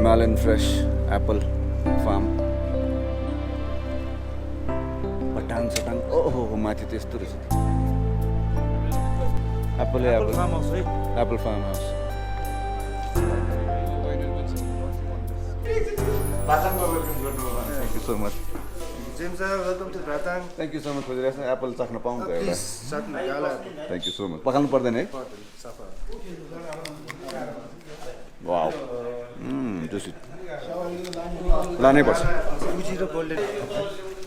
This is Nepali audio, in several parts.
Himalayan fresh apple farm. Bhratang satang. Oh, माथि त्यस्तो रहेछ. Apple farmhouse, right? Apple farmhouse. Thank you so much. James, welcome to Bhratang. Thank you so much for the apple चाख्न पाउँछ एउटा. Please, चट्नी गाला. Thank you so much. पकाउनु पर्दैन है? सफा. Wow. Just लानै पर्छ. उजी र गोल्डन.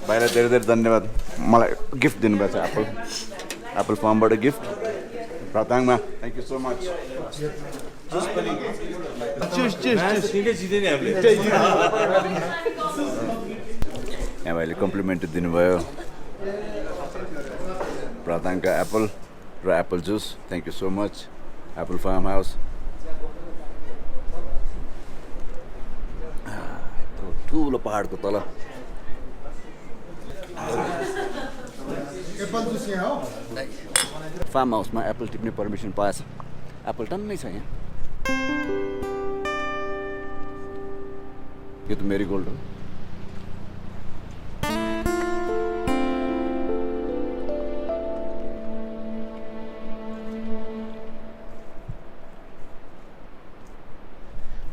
भाइलाई धेरै धेरै धन्यवाद. मलाई गिफ्ट दिनुभएको छ एप्पल फार्मबाट गिफ्ट. Bhratangमा. Thank you so much. यहाँ भाइले कम्प्लिमेन्ट दिनुभयो. Bhratangका एप्पल र apple juice. Thank you so much. Apple farm house. ठुलो पहाडको तल. फार्म हाउसमा एप्पल टिप्ने पर्मिसन पाएछ. एप्पल टन्नै छ यहाँ. यो त मेरीगोल्ड हो.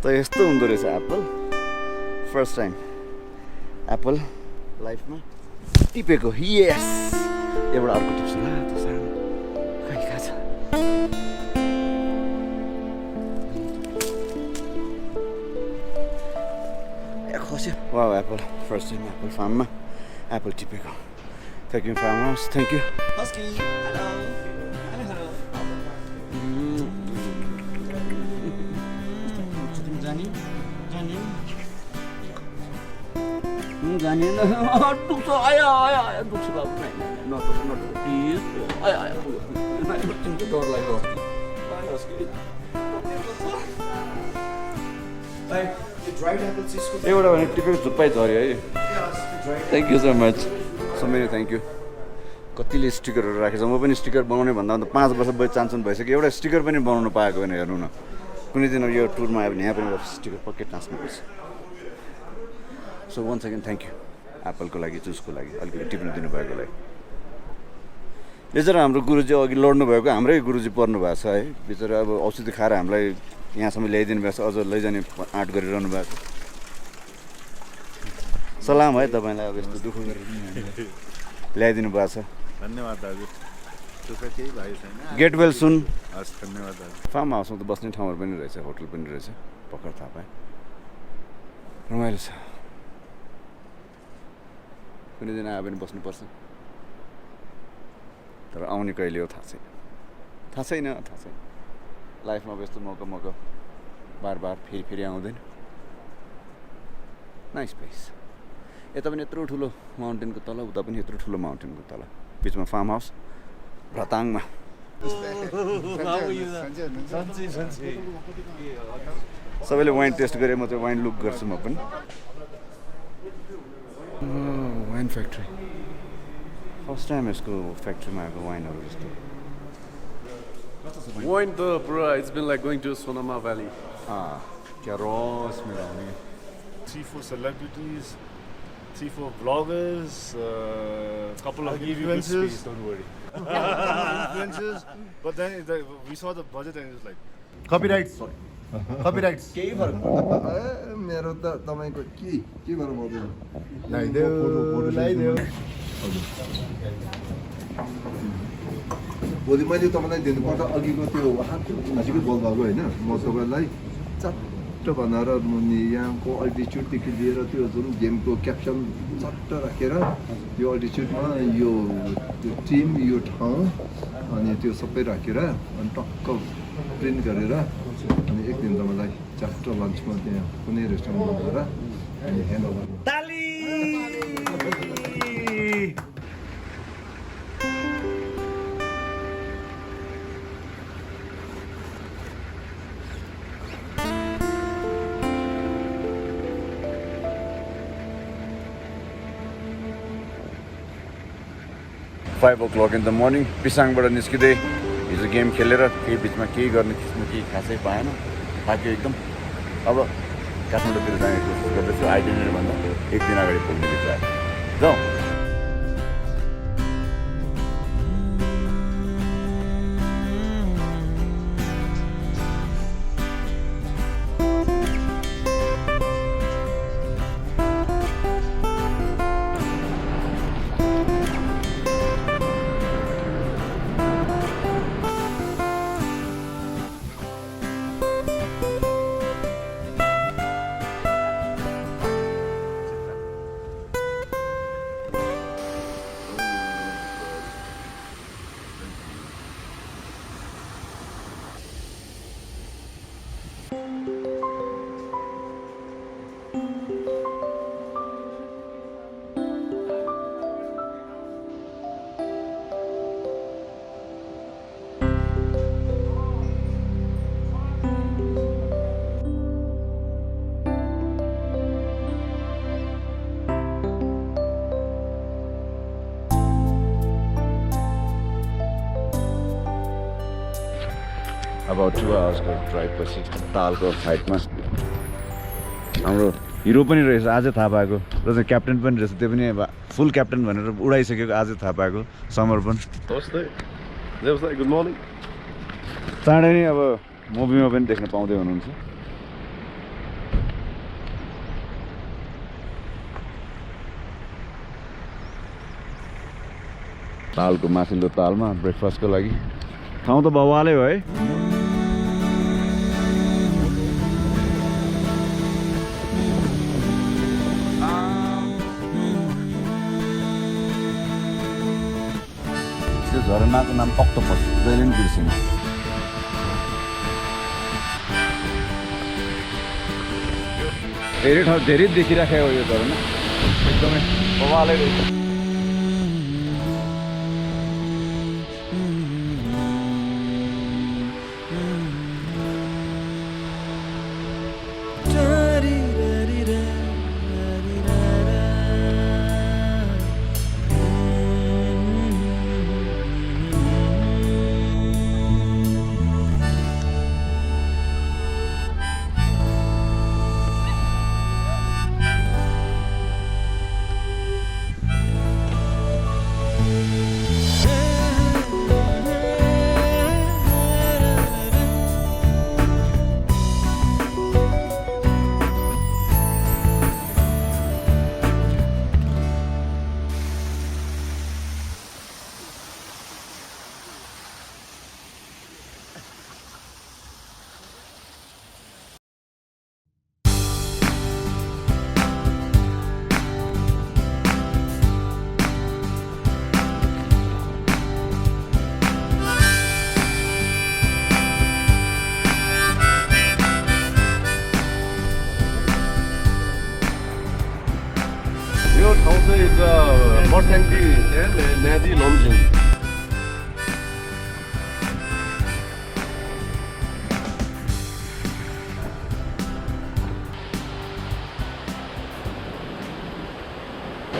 त यस्तो हुँदो रहेछ एप्पल. फर्स्ट टाइम एप्पल लाइफमा टिपेको. यस. एउटा अर्को टिप्स रातो सानो खै कहाँ छ. खस्यो. वा एप्पल फर्स्ट टाइम एप्पल फार्ममा एप्पल टिपेको. Thank you farm house. Thank you. जाने दुख्छ. आया आया आया दुख्छ बाबु. प्लिज आया आया डर लाग्यो. एउटा भने टिपेको झुप्पै झऱ्यो है. Thank you so much. So many thank you. कतिले स्टिकरहरू राखेछ. म पनि स्टिकर बनाउने भन्दा 5 वर्ष भयो चान्सन भइसक्यो. एउटा स्टिकर पनि बनाउनु पाएको होइन. हेर्नु न कुनै दिन यो टुरमा आयो भने यहाँ पनि स्टिकर पक्कै टाँच्नुपर्छ. So one second thank you एप्पलको लागि जुसको लागि अलिकति टिप्नु दिनुभएको लागि. बिचरा हाम्रो गुरुजी अघि लड्नु भएको हाम्रै गुरुजी पर्नु भएको छ है. बिचरा अब औषधि खाएर हामीलाई यहाँसम्म ल्याइदिनु भएको छ. अझ लैजाने आँट गरिरहनु भएको. सलाम है तपाईँलाई. अब यस्तो दुःख गरेर ल्याइदिनु भएको छ. धन्यवाद दाजु. दुःख केही भयो छैन. Get well soon. हस् धन्यवाद दाजु. फार्म हाउसमा त बस्ने ठाउँहरू पनि रहेछ. होटल पनि रहेछ. पक्का थाहा पाएँ. रमाइलो छ. कुनै दिन आयो भने बस्नुपर्छ. तर आउने कहिले हो थाहा छैन. थाहा छैन. लाइफमा अब यस्तो मौका बार फेरि आउँदैन. Nice place. यता पनि यत्रो ठुलो माउन्टेनको तल, उता पनि यत्रो ठुलो माउन्टेनको तल, बिचमा फार्म हाउस भ्रताङमा. सबैले वाइन टेस्ट गरे. म चाहिँ वाइन लुक गर्छु. म पनि वाइन फ्याक्ट्री फर्स्ट टाइम यसको फ्याक्ट्रीमा आएको वाइनहरू जस्तो. Wine the bro, it's been like going to Sonoma Valley. क्या रस मिलाउने. 3-4 celebrities, 3-4 vloggers, couple of influencers. Don't worry. Influencers, but then we saw the budget and it was like copyrights. Sorry. Copyrights. केही फरक पर्दैन. मेरो त तपाईको के गर्नु पर्दैन. लाइदेऊ. भोलि मैले तपाईँलाई दिनुपर्दा अघिको त्यो हाँसीको बोल भएको होइन. म तपाईँलाई चट्ट बनाएर मुनि यहाँको अल्टिच्युडदेखि लिएर त्यो जुन गेमको क्याप्सन चट्ट राखेर यो अल्टिच्युडमा यो टिम यो ठाउँ अनि त्यो सबै राखेर अनि टक्क प्रिन्ट गरेर अनि एक दिन तपाईँलाई चट्ट लन्चमा त्यहाँ कुनै रेस्टुरेन्टमा गएर अनि hand over. 5 o'clock in the morning. पिसाङबाट निस्किँदै हिजो गेम खेलेर केही बिचमा केही गर्ने केही खासै पाएन. थाक्यो एकदम. अब काठमाडौँतिर जाने कोसिस गर्दैछु आइटिनेरीभन्दा एक दिन अगाडि पुग्ने विचार जाउँ about 2 hours को ड्राइभ पछि तालको साइडमा हाम्रो हिरो पनि रहेछ आजै थाहा पाएको र चाहिँ क्याप्टेन पनि रहेछ त्यो पनि फुल क्याप्टेन भनेर उडाइसकेको आजै थाहा पाएको समर्पण गुड मर्निङ चाँडै नै अब मुभीमा पनि देख्न पाउँदै हुनुहुन्छ तालको माथिल्लो तालमा ब्रेकफास्टको लागि ठाउँ त बवालै हो है त्यो झरनाको नाम अक्टोपस जहिले पनि बिर्सिनु धेरै ठाउँ धेरै देखिराखेको यो झरना एकदमै बवालै रहेछ यो ठाउँ चाहिँ बर्स्याङ्की न्यादी लमजुङ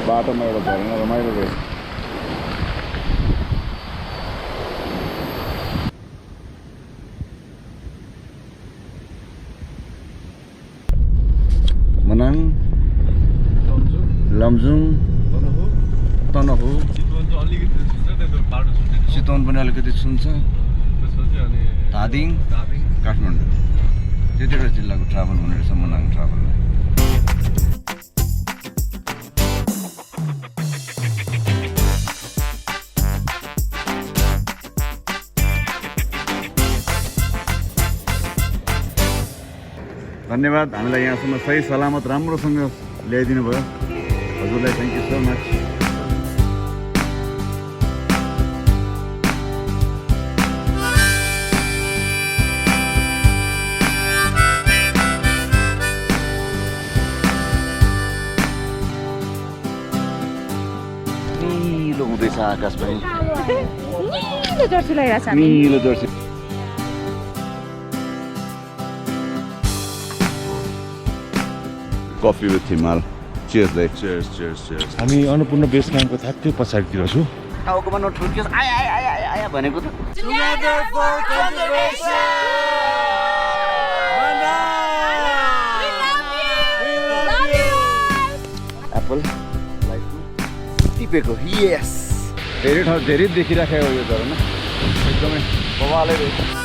बाटोमा एउटा झरना रमाइलो रहेछ मनाङ लमजुङ तनहु चितवन पनि अलिकति छुन्छ धादिङ काठमाडौँ त्यतिवटा जिल्लाको ट्राभल हुने रहेछ मनाङ ट्राभललाई धन्यवाद हामीलाई यहाँसम्म सही सलामत राम्रोसँग ल्याइदिनु भयो हजुरलाई थ्याङ्क यू सो मच निलो हुँदैछ आकाश पनि निलो जर्सी लगाइरहेको छ हामी निलो जर्सी कफी विथ हिमाल चेयर्स दाइ चेयर्स चेयर्स चेयर्स हामी अन्नपूर्ण बेस क्याम्पको ठ्याक्कै पछाडितिर छु टाउकोमा नठुर्कियोस् आया आया आया आया भनेको त कपाल लाइटमा टिपेको यस धेरै ठाउँ धेरै देखिराखेको यो झरना एकदमै बवालै रहेछ